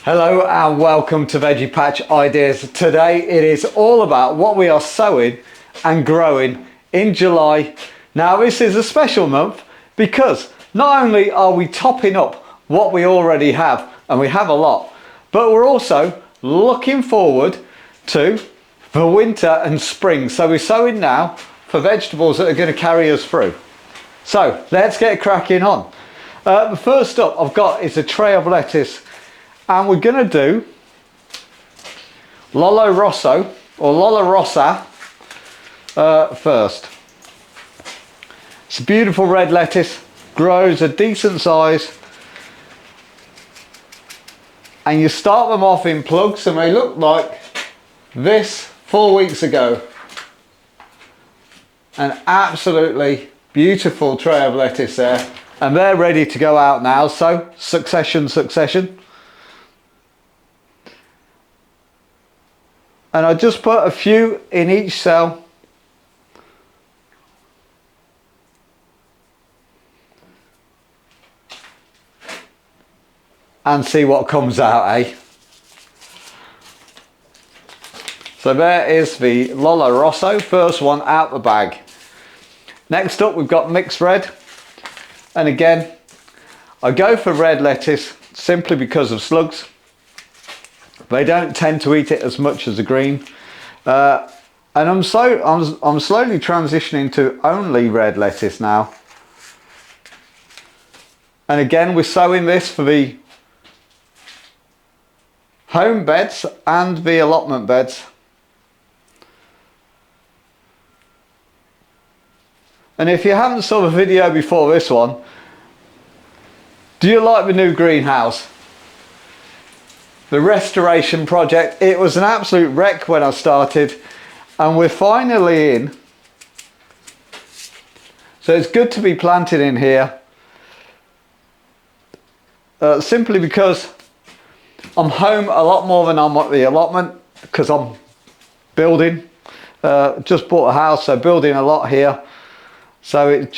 Hello and welcome to Veggie Patch Ideas. Today it is all about what we are sowing and growing in July. Now this is a special month because not only are we topping up what we already have, and we have a lot, but we're also looking forward to the winter and spring. So we're sowing now for vegetables that are going to carry us through. So let's get cracking on. The first up I've got is a tray of lettuce. And we're going to do Lollo Rosso or Lolla Rossa first. It's a beautiful red lettuce, grows a decent size, and you start them off in plugs and they look like this 4 weeks ago. An absolutely beautiful tray of lettuce there, and they're ready to go out now. So succession. And I just put a few in each cell. And see what comes out, eh? So there is the Lolla Rosso, first one out the bag. Next up we've got mixed red. And again, I go for red lettuce simply because of slugs. They don't tend to eat it as much as the green, and I'm slowly transitioning to only red lettuce now. And again, we're sowing this for the home beds and the allotment beds. And if you haven't saw the video before this one, do you like the new greenhouse? The restoration project, it was an absolute wreck when I started, and we're finally in. So it's good to be planted in here, simply because I'm home a lot more than I'm at the allotment, because I'm building, just bought a house, so building a lot here. So it's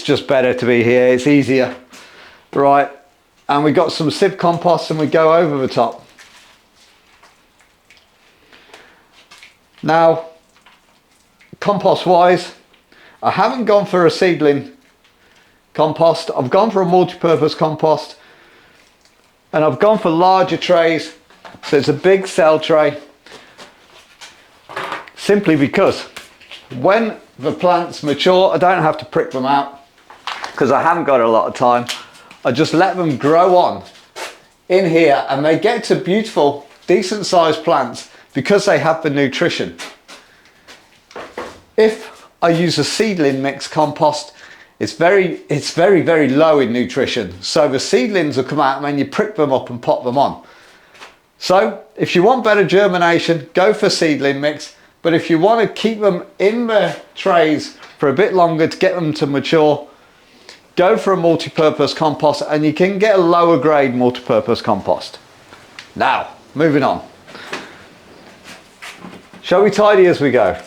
just better to be here, it's easier. Right. And we got some sieve compost and we go over the top. Now, compost wise, I haven't gone for a seedling compost. I've gone for a multi-purpose compost, and I've gone for larger trays. So it's a big cell tray, simply because when the plants mature, I don't have to prick them out because I haven't got a lot of time. I just let them grow on in here, and they get to beautiful, decent sized plants because they have the nutrition. If I use a seedling mix compost, it's very low in nutrition. So the seedlings will come out and then you prick them up and pop them on. So if you want better germination, go for seedling mix. But if you want to keep them in the trays for a bit longer to get them to mature, go for a multi-purpose compost, and you can get a lower grade multi-purpose compost. Now, moving on. Shall we tidy as we go?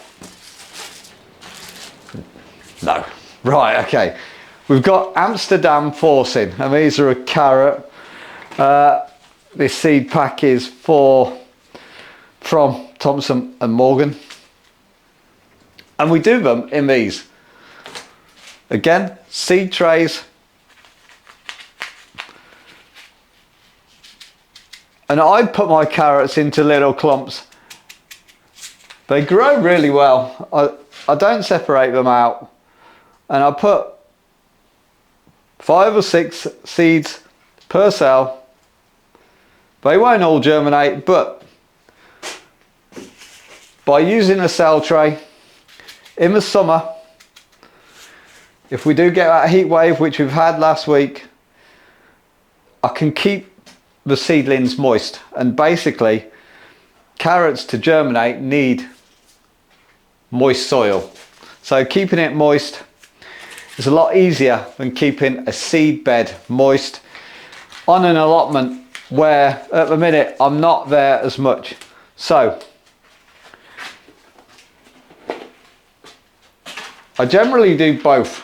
No. Right, okay. We've got Amsterdam forcing, and these are a carrot. This seed pack is from Thompson and Morgan. And we do them in these. Again, seed trays, and I put my carrots into little clumps. They grow really well. I don't separate them out, and I put 5 or 6 seeds per cell. They won't all germinate, but by using a cell tray in the summer, if we do get that heat wave, which we've had last week, I can keep the seedlings moist. And basically, carrots to germinate need moist soil. So keeping it moist is a lot easier than keeping a seed bed moist on an allotment where at the minute I'm not there as much. So I generally do both.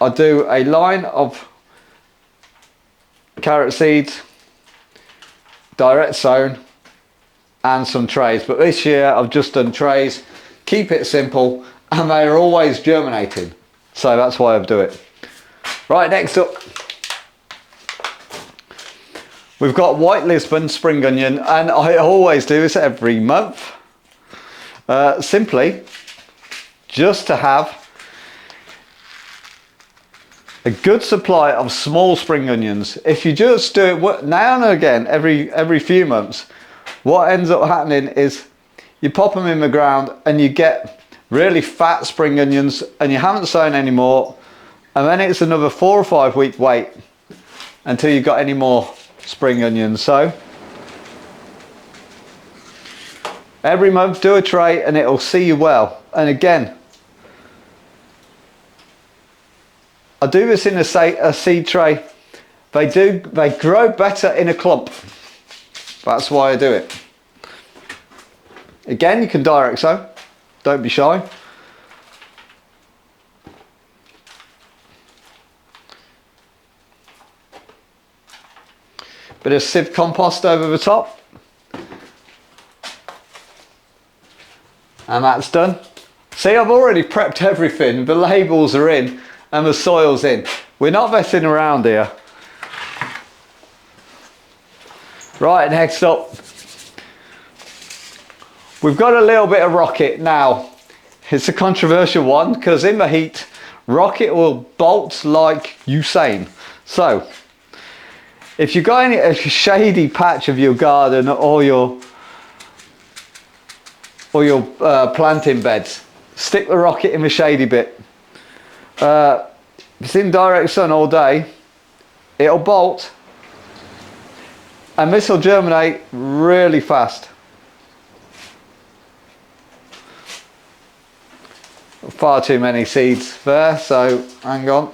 I do a line of carrot seeds direct sown and some trays, but this year I've just done trays. Keep it simple, and they are always germinating, so that's why I do it. Right, next up we've got white Lisbon spring onion, and I always do this every month, simply just to have a good supply of small spring onions. If you just do it now and again, every few months, what ends up happening is you pop them in the ground and you get really fat spring onions, and you haven't sown any more, and then it's another 4 or 5 week wait until you've got any more spring onions. So every month do a tray and it'll see you well. And again, I do this in a seed tray. They grow better in a clump. That's why I do it. Again, you can direct sow. Don't be shy. Bit of sieve compost over the top. And that's done. See, I've already prepped everything. The labels are in and the soil's in. We're not messing around here. Right, next up, we've got a little bit of rocket. Now, it's a controversial one because in the heat, rocket will bolt like Usain. So, if you've got a shady patch of your garden or your planting beds, stick the rocket in the shady bit. It's in direct sun all day, it'll bolt, and this will germinate really fast. Far too many seeds there, so hang on.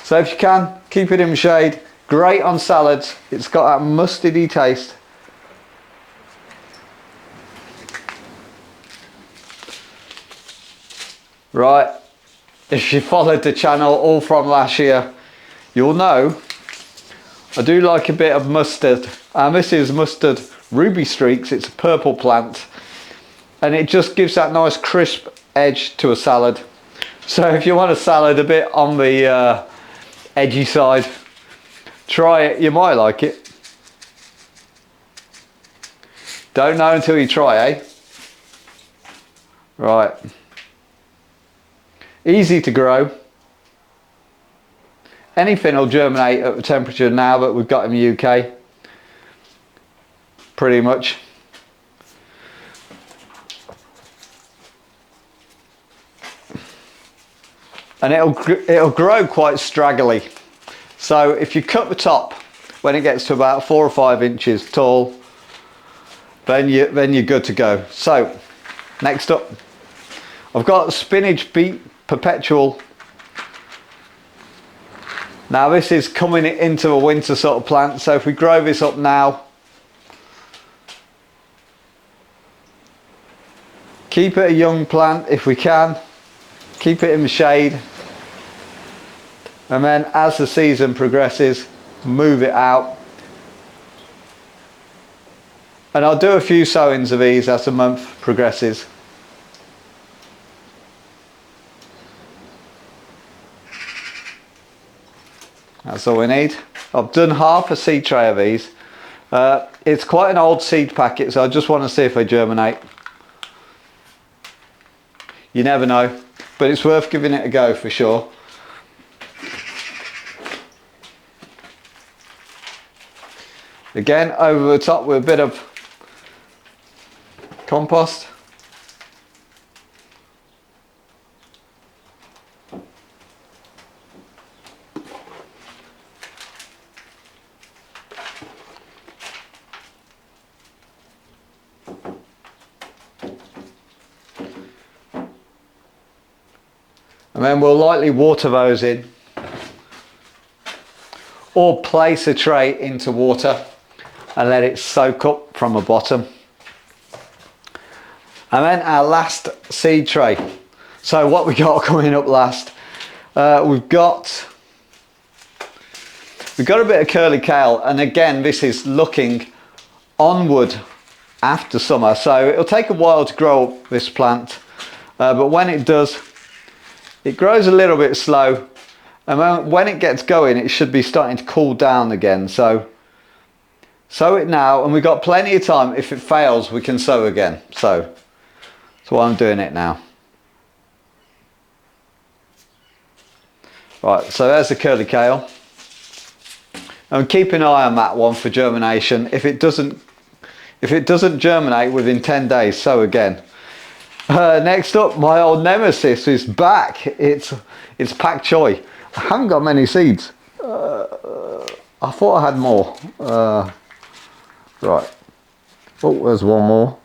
So if you can, keep it in the shade. Great on salads. It's got that mustardy taste. Right, if you followed the channel all from last year, you'll know I do like a bit of mustard, and this is mustard ruby streaks. It's a purple plant, and it just gives that nice crisp edge to a salad. So if you want a salad a bit on the edgy side, try it, you might like it. Don't know until you try, eh? Right. Easy to grow. Anything will germinate at the temperature now that we've got in the UK. Pretty much. And it'll grow quite straggly. So if you cut the top when it gets to about 4 or 5 inches tall, then you're good to go. So next up, I've got spinach beet perpetual. Now this is coming into a winter sort of plant, so if we grow this up now, keep it a young plant if we can, keep it in the shade, and then as the season progresses, move it out. And I'll do a few sowings of these as the month progresses. That's all we need. I've done half a seed tray of these. It's quite an old seed packet, so I just want to see if they germinate. You never know, but it's worth giving it a go for sure. Again, over the top with a bit of compost. And then we'll lightly water those in, or place a tray into water and let it soak up from the bottom. And then our last seed tray. So what we got coming up last, we've got We've got a bit of curly kale, and again, this is looking onward after summer, so it'll take a while to grow up this plant, but when it does, it grows a little bit slow, and when it gets going, it should be starting to cool down again. So sow it now, and we've got plenty of time. If it fails, we can sow again. So that's why I'm doing it now. Right, so there's the curly kale. And keep an eye on that one for germination. If it doesn't germinate within 10 days, sow again. Next up, my old nemesis is back. It's pak choi. I haven't got many seeds. I thought I had more. Right. Oh, there's one more.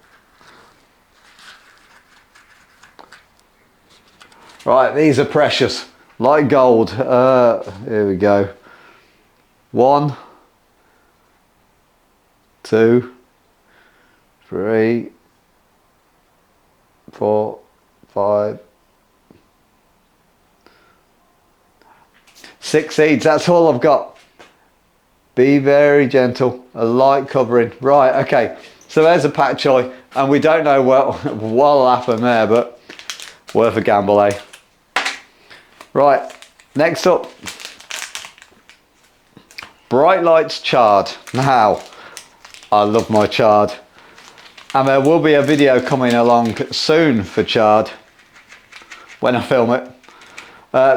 Right, these are precious, like gold. Here we go. 1, 2, 3, 4, 5, 6 seeds. That's all I've got. Be very gentle. A light covering. Right, okay. So there's a pak choi, and we don't know what'll happen there, but worth a gamble, eh? Right, next up. Bright Lights chard. Now, I love my chard, and there will be a video coming along soon for chard when I film it,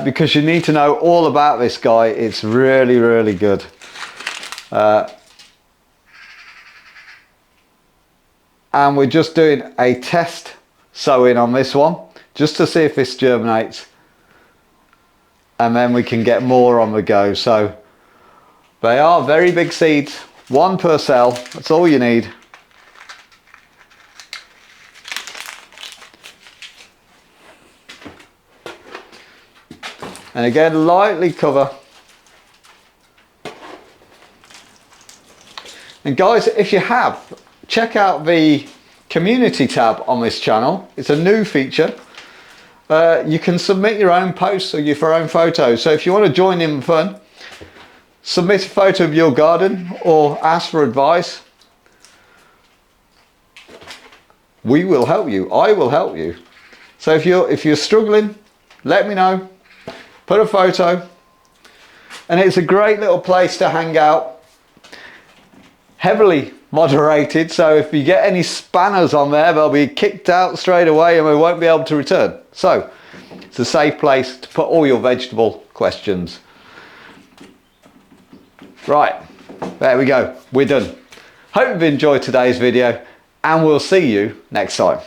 because you need to know all about this guy. It's really, really good. And we're just doing a test sowing on this one, just to see if this germinates, and then we can get more on the go. So they are very big seeds, 1 per cell, that's all you need. And again, lightly cover. And guys, if you have, check out the community tab on this channel. It's a new feature. You can submit your own posts or your own photos. So if you want to join in the fun, submit a photo of your garden or ask for advice. We will help you. I will help you. So if you're struggling, let me know. Put a photo. And it's a great little place to hang out. Heavily moderated, so if you get any spanners on there, they'll be kicked out straight away and we won't be able to return. So it's a safe place to put all your vegetable questions. Right, there we go, we're done. Hope you've enjoyed today's video, and we'll see you next time.